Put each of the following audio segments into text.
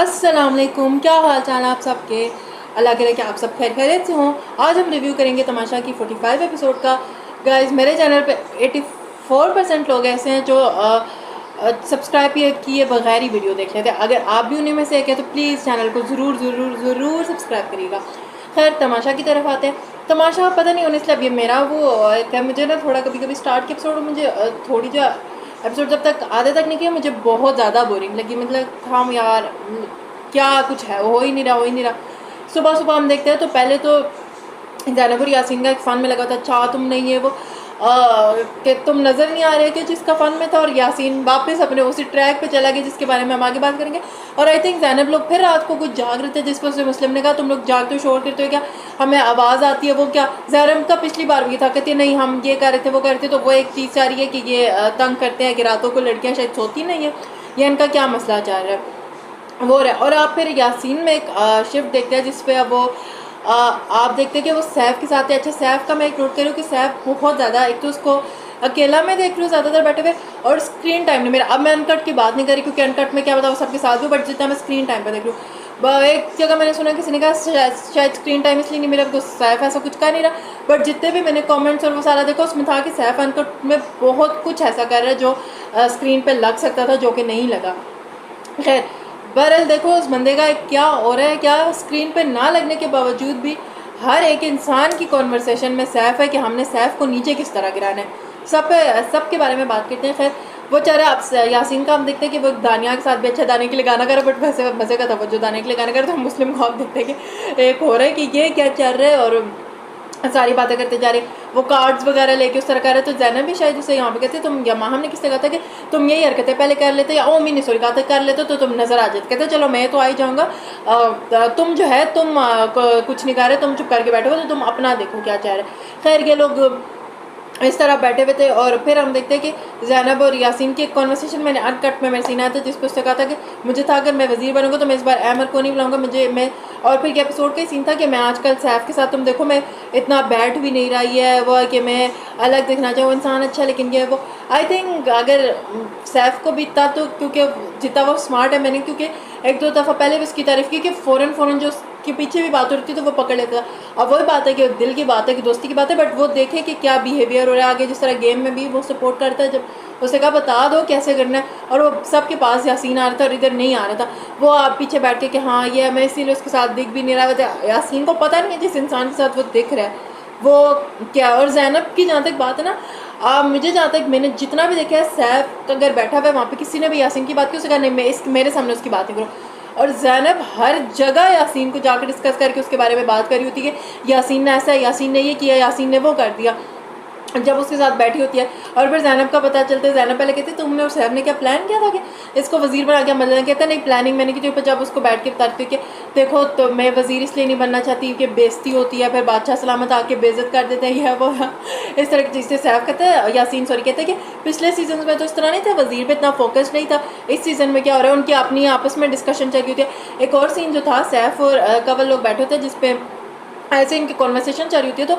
अस्सलाम वालेकुम, क्या हाल चाल आप सबके। अल्लाह करे कि आप सब खैर खैरियत से हों। आज हम रिव्यू करेंगे तमाशा की 45 एपिसोड का। गाइस, मेरे चैनल पे 84% लोग ऐसे हैं जो सब्सक्राइब किए बगैर ही वीडियो देख लेते हैं। अगर आप भी उन्हीं में से एक है तो प्लीज़ चैनल को ज़रूर ज़रूर ज़रूर सब्सक्राइब करिएगा। खैर, तमाशा की तरफ आते हैं। तमाशा पता नहीं ऑनेस्टली अब ये मेरा वो क्या, मुझे ना थोड़ा कभी कभी स्टार्ट के एपिसोड मुझे थोड़ी जो एपिसोड जब तक आधे तक नहीं किया मुझे बहुत ज़्यादा बोरिंग लगी। मतलब हम यार क्या कुछ है, वो हो ही नहीं रहा, हो ही नहीं रहा। सुबह सुबह हम देखते हैं तो पहले तो ज़ैनब और यासीन का एक फ़न में लगा था, अच्छा तुम नहीं है वो कि तुम नज़र नहीं आ रहे कि जिसका फ़न में था, और यासीन वापस अपने उसी ट्रैक पे चला गया जिसके बारे में हम आगे बात करेंगे। और आई थिंक ज़ैनब लोग फिर रात को कुछ जाग रहे थे, जिस पर से मुस्लिम ने कहा तुम लोग जागते हो, शोर करते हो क्या, हमें आवाज़ आती है। वो क्या ज़ैनब का पिछली बार भी था, कहती है नहीं हम ये कर रहे थे वो कर रहे थे। तो वो एक चीज़ चाह रही है कि ये तंग करते हैं कि रातों को लड़कियाँ शायद सोती नहीं है, या इनका क्या मसला चाह रहा है वो रहा। और आप फिर यासीन में एक शिफ्ट देखते हैं जिसपे अब वो आप देखते हैं कि वो सैफ के साथ है। अच्छा, सैफ का मैं एक नोट करूँ कि सैफ बहुत ज़्यादा, एक तो उसको अकेला मैं देख रही हूँ ज़्यादातर बैठे हुए, और स्क्रीन टाइम ने मेरा, अब मैं अनकट की बात नहीं करी क्योंकि अनकट में क्या बताऊँ सबके साथ भी, बट जितना मैं स्क्रीन टाइम पर देख रही हूँ। एक जगह मैंने सुना किसी ने कहा शायद स्क्रीन टाइम इसलिए नहीं मिला तो सैफ ऐसा कुछ कर नहीं रहा, बट जितने भी मैंने कमेंट्स और वो सारा देखा उसमें था कि सैफ अनकट में बहुत कुछ ऐसा कर रहा है जो स्क्रीन पर लग सकता था जो कि नहीं लगा। खैर, बहरहाल देखो उस बंदे का क्या हो रहा है, क्या स्क्रीन पे ना लगने के बावजूद भी हर एक इंसान की कॉन्वर्सेशन में सैफ है कि हमने सैफ को नीचे किस तरह गिराना है। सब के बारे में बात करते हैं। खैर, वो चाह रहे आप यासीन का हम देखते हैं कि वो दानिया के साथ भी अच्छा दाने के लिए गाना करा, बट वैसे मज़े का था वो जो दाने के लिए गाना करा। तो मुस्लिम को आप देखते हैं कि एक हो रहा है कि ये क्या चल रहा है, और सारी बातें करते जा रहे, वो कार्ड्स वगैरह लेके उस तरह कर रहे। तो जैनब भी शायद उसे यहाँ पे कहते तुम, या माँ हमने किससे कहा था कि तुम यही हरकतें पहले कर लेते, या ओमी ने सॉरी कहा था कर लेते तो तुम नजर आ जाते। कहते चलो मैं तो आ ही जाऊँगा, तुम जो है तुम कुछ नहीं कर रहे, तुम चुप करके बैठे हो तो तुम अपना देखो क्या चाह रहे। खैर, ये लोग इस तरह बैठे हुए थे, और फिर हम देखते हैं कि ज़ैनब और यासीन की एक कॉन्वर्सेशन मैंने अनकट में मेरे सीन आया था जिस पर उससे कहा था कि मुझे था अगर मैं वज़ीर बनूंगा तो मैं इस बार अहमद को नहीं बुलाऊंगा, मुझे मैं। और फिर ये एपिसोड का ही सीन था कि मैं आजकल सैफ के साथ तुम देखो मैं इतना बैठ भी नहीं रही है वो, कि मैं अलग दिखना चाहूँ, इंसान अच्छा लेकिन ये वो। आई थिंक अगर सैफ को भी इतना तो, क्योंकि जितना वो स्मार्ट है, मैंने क्योंकि एक दो दफ़ा पहले भी उसकी तारीफ़ की कि फ़ौरन जो के पीछे भी बात होती तो वो पकड़ लेता। अब वही बात है कि दिल की बात है कि दोस्ती की बात है, बट वो देखे कि क्या बिहेवियर हो रहा है आगे। जिस तरह गेम में भी वो सपोर्ट करता है, जब उसे कहा बता दो कैसे करना है, और वो सबके पास यासीन आ रहा था और इधर नहीं आ रहा था, वो आप पीछे बैठ के कि हाँ ये मैं इसीलिए उसके साथ दिख भी नहीं रहा था। यासीन को पता नहीं है जिस इंसान के साथ वो दिख रहा है वो क्या। और जैनब की जहाँ तक बात है ना, मुझे जहाँ तक मैंने जितना भी देखा है, सैफ अगर बैठा हुआ है वहाँ पे किसी ने भी यासीन की बात की, उसे कहा नहीं मैं मेरे सामने उसकी बात नहीं करूँ। और जैनब हर जगह यासीन को जाकर डिस्कस करके उसके बारे में बात करी होती है, यासीन ने ऐसा, यासीन ने ये किया, यासीन ने वो कर दिया, जब उसके साथ बैठी होती है। और फिर जैनब का पता चलता है, जैनब पहले कहती है तुमने और सैफ ने क्या प्लान किया था कि इसको वज़ीर बना के, मतलब कहता नहीं प्लानिंग मैंने की थी, पर जब उसको बैठ के बताती हूँ कि देखो तो मैं वज़ीर इसलिए नहीं बनना चाहती कि बेइज्जती होती है, फिर बादशाह सलामत आके बेइज्जत कर देते हैं, यह वो इस तरह की चीज़ से सैफ कहते हैं, यासीन सॉरी कहते हैं कि पिछले सीजन में तो इस तरह नहीं था, वज़ीर पर इतना फोकस नहीं था, इस सीज़न में क्या हो रहा है, उनकी अपनी आपस में डिस्कशन चल रही होती है। एक और सीन जो था, सैफ और कवल लोग बैठे होते हैं जिसपे ऐसे इनकी कॉन्वर्सेशन चल रही होती है, तो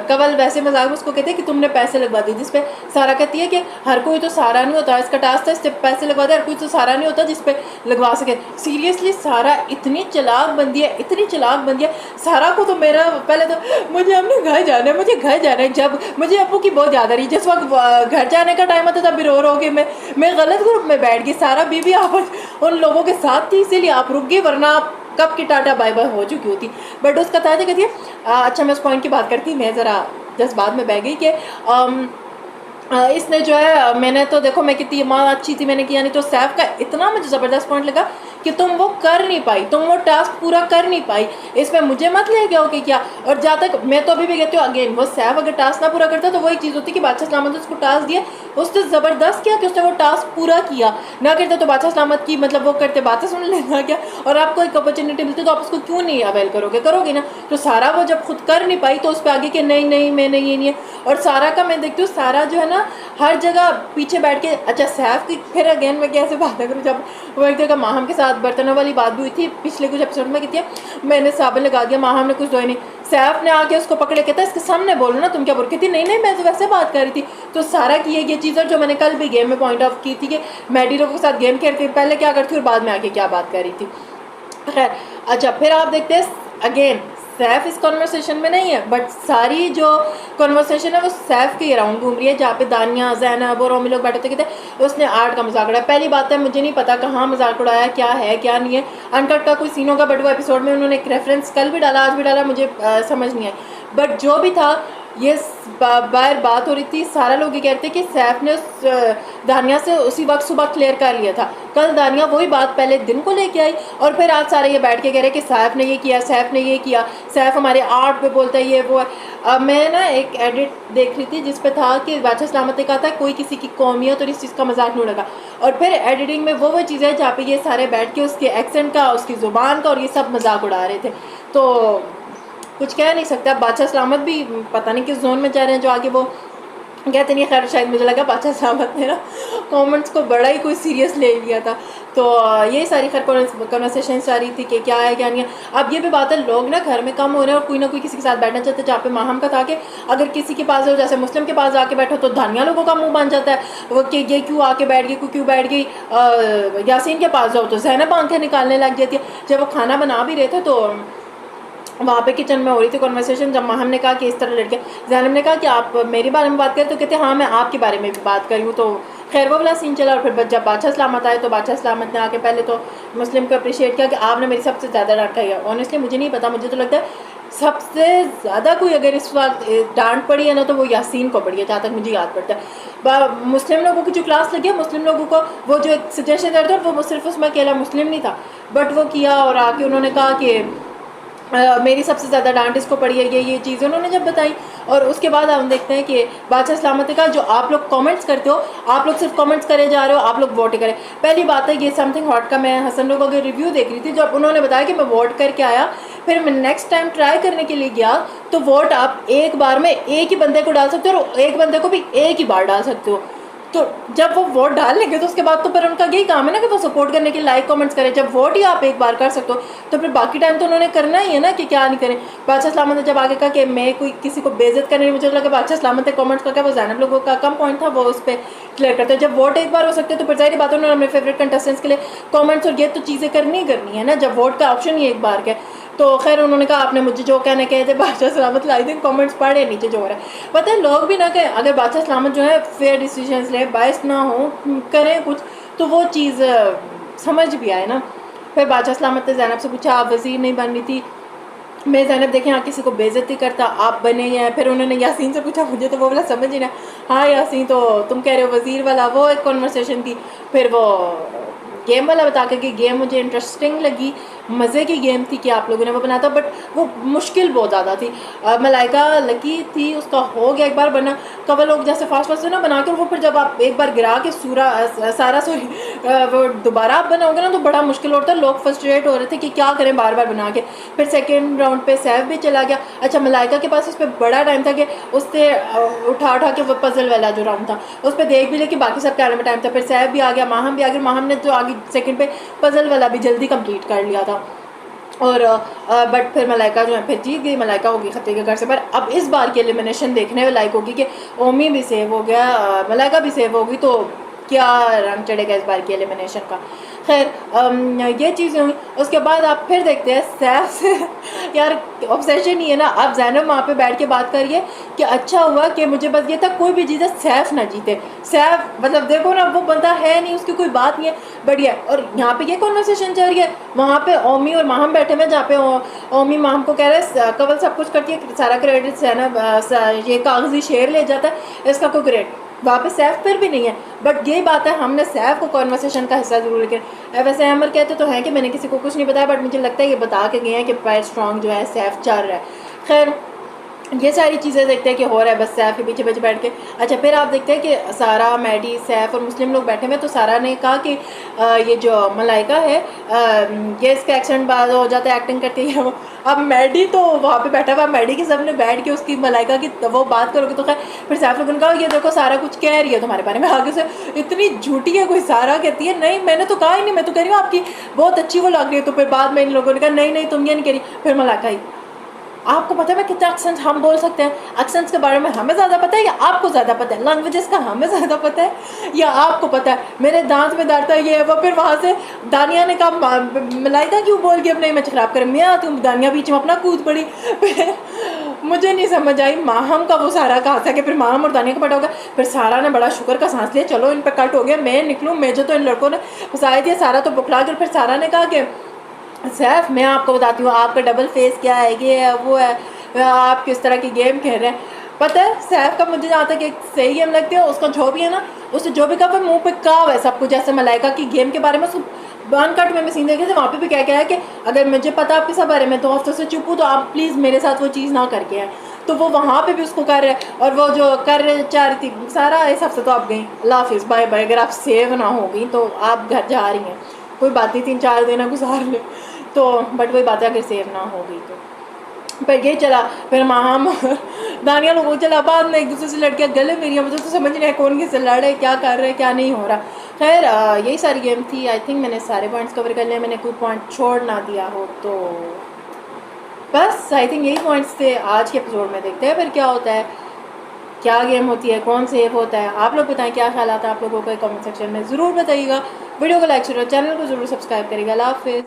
कवल वैसे मजाक में उसको कहते हैं कि तुमने पैसे लगवा दिए, जिसपे सारा कहती है कि हर कोई तो सारा नहीं होता, इसका टास्क था इससे पैसे लगवा दे, हर कोई तो सारा नहीं होता जिसपे लगवा सके। सीरियसली सारा इतनी चालाक बंदी है, इतनी चालाक बंदी है। सारा को तो मेरा पहले तो मुझे अपने घर जाना है, मुझे घर जाना है, जब मुझे अप्पू की बहुत याद आ रही, जिस वक्त घर जाने का टाइम आता तब रो के मैं गलत ग्रुप में बैठ गई। सारा बीबी आप उन लोगों के साथ थी इसीलिए आप रुक गई, वरना आप कब की टाटा बाय बाय हो चुकी होती। बट उसका था कहती है अच्छा मैं उस पॉइंट की बात करती, मैं ज़रा जज्बात में बह गई कि इसने जो है, मैंने तो देखो मैं कितनी माँ अच्छी थी मैंने किया नहीं, तो सैफ का इतना मुझे ज़बरदस्त पॉइंट लगा कि तुम वो कर नहीं पाई, तुम वो टास्क पूरा कर नहीं पाई, इसमें मुझे मत ले गया हो कि क्या। और जहाँ तक मैं तो अभी भी कहती हूँ अगेन, वो सैफ अगर टास्क ना पूरा करता तो वही चीज़ होती कि बादशाह सलामत ने उसको टास्क दिया, उसने ज़बरदस्त किया कि उसने वो टास्क पूरा किया, ना करते तो बादशाह सलामत की मतलब वो करते बातें सुन लेना क्या। और आपको एक अपॉर्चुनिटी मिलती तो आप उसको क्यों नहीं अवेल करोगे ना। तो सारा वो जब खुद कर नहीं पाई तो उस पर आगे कि नहीं नहीं मैंने ये नहीं है। और सारा का मैं देखती हूँ, सारा जो है ना हर जगह पीछे बैठ के, अच्छा सैफ की फिर अगेन मैं कैसे बात करूँ, जब वो एक जगह माहम के साथ साथ बर्तनों वाली बात भी हुई थी पिछले कुछ एपिसोड में, कहती है मैंने साबुन लगा दिया, माहम ने कुछ धोए नहीं। सैफ ने आके उसको पकड़े, कहता है इसके सामने बोलो ना तुम क्या बोल, कहती नहीं मैं तो वैसे बात कर रही थी। तो सारा की ये चीज़ और जो मैंने कल भी गेम में पॉइंट ऑफ की थी कि मैडी लोगों के साथ गेम खेलती पहले क्या करती और बाद में आके क्या बात कर रही थी। खैर अच्छा, फिर आप देखते हैं अगेन सैफ इस कॉन्वर्सेशन में नहीं है, बट सारी जो कॉन्वर्सेशन है वो सैफ के अराउंड घूम रही है, जहाँ पे दानिया, ज़ैनब और रोमी लोग बैठे थे, कहते उसने आर्ट का मजाक उड़ाया। पहली बात है मुझे नहीं पता कहाँ मजाक उड़ाया, क्या है क्या नहीं है, अनकट का कोई सीन होगा, बट वो एपिसोड में उन्होंने एक रेफरेंस कल भी डाला आज भी डाला, मुझे समझ नहीं आई। बट जो भी था ये बाहर बात हो रही थी, सारा लोग ये कहते हैं कि सैफ ने उस दानिया से उसी वक्त सुबह क्लियर कर लिया था। कल दानिया वही बात पहले दिन को लेके आई और फिर आज सारे ये बैठ के कह रहे कि सैफ ने ये किया, सैफ ने ये किया, सैफ हमारे आर्ट पे बोलता है ये वो है। अब मैं ना एक एडिट देख रही थी जिस पे था कि बादशाह सलामत ने कहा था कोई किसी की कौमियत और इस चीज़ का मजाक नहीं लगा, और फिर एडिटिंग में वो चीज़ है जहाँ पे ये सारे बैठ के उसके एक्सेंट का, उसकी ज़ुबान का और ये सब मजाक उड़ा रहे थे। तो कुछ कह नहीं सकता। बादशाह सलामत भी पता नहीं किस जोन में जा रहे हैं जो आगे वो कहते नहीं। खैर शायद मुझे लगा बादशाह सलामत ने ना कमेंट्स को बड़ा ही कोई सीरियस ले लिया था। तो ये सारी खैर कन्वर्सेशन आ रही थी कि क्या है क्या नहीं है। अब ये भी बात है लोग ना घर में कम हो रहे हैं और कोई ना कोई किसी के साथ बैठना चाहते हैं, जहाँ पे माहम का था कि अगर किसी के पास हो, जैसे मुस्लिम के पास आके बैठो तो धानिया लोगों का मुंह बन जाता है वो कि ये क्यों आके बैठ गई, क्यों बैठ गई। यासीन के पास जाओ तो ज़ैनब आंखें निकालने लग जाती है। जब वो खाना बना भी रहे थे तो वहाँ पे किचन में हो रही थी कॉन्वर्सेशन, जब माहम ने कहा कि इस तरह लड़के, ज़ैनब ने कहा कि आप मेरे बारे में बात करें, तो कहते हाँ मैं आपके बारे में भी बात करी हूँ। तो खैर वो वाला सीन चला। और फिर जब बादशाह सलामत आए तो बादशाह सलामत ने आके पहले तो मुस्लिम को अप्रिशिएट किया कि आपने मेरी सबसे ज़्यादा डांट खाई है। ऑनेस्टली मुझे नहीं पता, मुझे तो लगता है सबसे ज़्यादा कोई अगर इस वक्त डांट पड़ी है ना तो वो यासीन को पड़ी है, जहाँ तक मुझे याद पड़ता है। मुस्लिम लोगों की जो क्लास लगी है, मुस्लिम लोगों को वो जो एक सजेशन देते हैं वो सिर्फ उसमें अकेला मुस्लिम नहीं था, बट वो किया और आके उन्होंने कहा कि मेरी सबसे ज़्यादा डांट इसको पड़ी है, ये चीज़ें उन्होंने जब बताई। और उसके बाद हम देखते हैं कि बादशाह सलामत का जो आप लोग कमेंट्स करते हो, आप लोग सिर्फ कमेंट्स करे जा रहे हो, आप लोग वोट करें। पहली बात है ये समथिंग हॉट का मैं हसन लोगों के रिव्यू देख रही थी, जब उन्होंने बताया कि मैं वोट करके आया, फिर मैं नेक्स्ट टाइम ट्राई करने के लिए गया तो वोट आप एक बार में एक ही बंदे को डाल सकते हो और एक बंदे को भी एक ही बार डाल सकते हो। तो जब वो वोट डाल लेंगे तो उसके बाद तो फिर उनका यही काम है ना कि वो सपोर्ट करने के लाइक कमेंट्स करें। जब वोट ही आप एक बार कर सकते हो तो फिर बाकी टाइम तो उन्होंने करना ही है ना कि क्या नहीं करें। बादशाह सलामत ने जब आगे कहा कि मैं कोई किसी को बेइज्जत करने, मुझे लगा बादशाह सलामत ने कमेंट्स करके वो ज़ैनब लोगों का कम पॉइंट था वो उस पर क्लियर करते हैं। जब वोट एक बार हो सकते तो फिर सारी बात उन्होंने अपने फेवरेट कंटेस्टेंट्स के लिए कमेंट्स और ये तो चीज़ें करनी ही करनी है ना, जब वोट का ऑप्शन ही एक बार का। तो खैर उन्होंने कहा आपने मुझे जो कहने कहे थे बादशाह सलामत लाई दिन कमेंट्स पढ़े नीचे जो हो रहा है। पता है लोग भी ना कहें, अगर बादशाह सलामत जो है फेयर डिसीजंस ले, बायस ना हो, करें कुछ तो वो चीज़ समझ भी आए ना। फिर बादशाह सलामत ने ज़ैनब से पूछा आप वज़ीर नहीं बन रही थी, मैं ज़ैनब देखें यहाँ किसी को बेइज्जती करता, आप बने हैं। फिर उन्होंने यासीन से पूछा, मुझे तो वो वाला समझ ही ना, हाँ यासीन तो तुम कह रहे हो वज़ीर वाला, वो एक कॉन्वर्सेशन थी। फिर वो गेम वाला बता के कि गेम मुझे इंटरेस्टिंग लगी, मज़े की गेम थी कि आप लोगों ने वो बनाया था, बट वो मुश्किल बहुत ज़्यादा थी। मलाइका लकी थी, उसका हो गया एक बार बना, कवर लोग जैसे फास्ट फास्ट ना बना कर वो फिर जब आप एक बार गिरा के सारा वो दोबारा आप बनाओगे ना तो बड़ा मुश्किल होता है। लोग फ्रस्ट्रेट हो रहे थे कि क्या करें बार बार बना के। फिर सेकेंड राउंड पे सैफ भी चला गया। अच्छा मलाइका के पास उस पर बड़ा टाइम था कि उससे उठा के वो पजल वाला जो राउंड था उस पर देख भी ले कि बाकी सब क्या में टाइम था। फिर सैफ भी आ गया, माहम भी आ गया, माहम ने जो आगे सेकंड पे पजल वाला भी जल्दी कंप्लीट कर लिया था। और बट फिर मलाइका जो है फिर जीत गई, मलाइका होगी खतरे के घर से। पर अब इस बार की एलिमिनेशन देखने में लायक होगी कि ओमी भी सेव हो गया, मलाइका भी सेव होगी, तो क्या रंग चढ़ेगा इस बार की एलिमिनेशन का। खैर ये चीज़ें हुई। उसके बाद आप फिर देखते हैं सैफ से यार ऑब्सेशन ही है ना। अब ज़ैनब वहाँ पे बैठ के बात करिए कि अच्छा हुआ कि मुझे बस ये था कोई भी जीते सैफ ना जीते। सैफ मतलब देखो ना वो बंदा है नहीं, उसकी कोई बात नहीं है, बढ़िया। और यहाँ पे ये कॉन्वर्सेशन चल रही है, वहाँ पे ओमी और माहम बैठे हुए जहाँ पे ओमी माहम को कह रहे हैं कवल सब कुछ करती है, सारा क्रेडिट ज़ैनब ये कागजी शेर ले जाता है, इसका कोई क्रेडिट वहाँ पे सैफ पर भी नहीं है। बट यही बात है हमने सैफ को कॉन्वर्सेशन का हिस्सा जरूर किया। वैसे अमर कहते तो हैं कि मैंने किसी को कुछ नहीं बताया, बट मुझे लगता है ये बता के गए हैं कि पैर स्ट्रॉन्ग जो है सैफ चल रहा है। खैर ये सारी चीज़ें देखते हैं कि हो रहा है बस सैफ के पीछे पीछे बैठ के। अच्छा फिर आप देखते हैं कि सारा, मैडी, सैफ और मुस्लिम लोग बैठे हुए। तो सारा ने कहा कि ये जो मलाइका है ये इसका एक्सेंट बाज हो जाता है, एक्टिंग करती है वो। अब मैडी तो वहाँ पे बैठा हुआ, मैडी के सामने बैठ के उसकी मलाइका की वो बात करोगे तो खैर। फिर सैफ लोगों ने कहा ये देखो सारा कुछ कह रही है तुम्हारे बारे में, आगे से इतनी झूठी है कोई। सारा कहती है नहीं मैंने तो कहा ही नहीं, मैं तो कह रही हूँ आपकी बहुत अच्छी वो लग रही है। तो फिर बाद में इन लोगों ने कहा नहीं नहीं तुम ये नहीं कह रही। फिर मलाइका ही, आपको पता है मैं कितना एक्सेंट हम बोल सकते हैं, एक्सेंट्स के बारे में हमें ज़्यादा पता है या आपको ज़्यादा पता है, लैंग्वेजेस का हमें ज़्यादा पता है या आपको पता है, मेरे दांत में दर्द है ये है वो। फिर वहाँ से दानिया ने कहा मलाइका क्यों बोल के अपने इमेज खराब कर, मैं तुम दानिया बीच में अपना कूद पड़ी। फिर मुझे नहीं समझ आई माहम का वो सारा कहा था कि फिर माहम और दानिया का पटा होगा। फिर सारा ने बड़ा शुक्र का सांस लिया, चलो इन पर कट हो गया, मैं निकलूँ, मेजो तो इन लड़कों ने फंसाई थी। सारा तो बुखला कर फिर सारा ने कहा कि सैफ मैं आपको बताती हूँ आपका डबल फेस क्या है, ये है वो है, आप किस तरह की गेम खेल रहे हैं। पता है सैफ का मुझे जहाँ तक एक सही गेम लगती है, उसका जो भी है ना, उससे जो भी कहा मुंह पे काव है सब कुछ। जैसे मलाइका की गेम के बारे में बन कट में सीन देखे थे, वहाँ पे भी क्या क्या है कि अगर मुझे पता आपके सब बारे में तो हफ्तों से चुप हूँ, तो आप प्लीज़ मेरे साथ वो चीज़ ना करके हैं। तो वो वहाँ पे भी उसको कर रहे हैं। और वो जो कर चाह रही थी सारा, इस हफ्ते तो आप गई, अल्लाह हाफिज़ बाय बाय। अगर आप सेव ना हो गई तो आप घर जा रही हैं, कोई बात नहीं 3-4 दिन गुजार ले तो, बट वही बात है अगर सेव ना हो गई तो। पर ये चला, फिर माहम दानिया लोगों को चला, बाद में एक दूसरे से लड़कियाँ गले मेरी, मुझे तो समझ नहीं आया कौन किससे लड़ रहे, क्या कर रहे हैं क्या नहीं हो रहा। खैर यही सारी गेम थी। आई थिंक मैंने सारे पॉइंट्स कवर कर लिए, मैंने कोई पॉइंट छोड़ ना दिया हो तो बस। आई थिंक यही पॉइंट्स थे आज के एपिसोड में। देखते हैं फिर क्या होता है, क्या गेम होती है, कौन सेफ होता है। आप लोग बताएं क्या ख्याल आता है आप लोगों को, कमेंट सेक्शन में ज़रूर बताइएगा। वीडियो को लाइक करो, चैनल को ज़रूर सब्सक्राइब करिएगा। अल्लाह हाफिज़।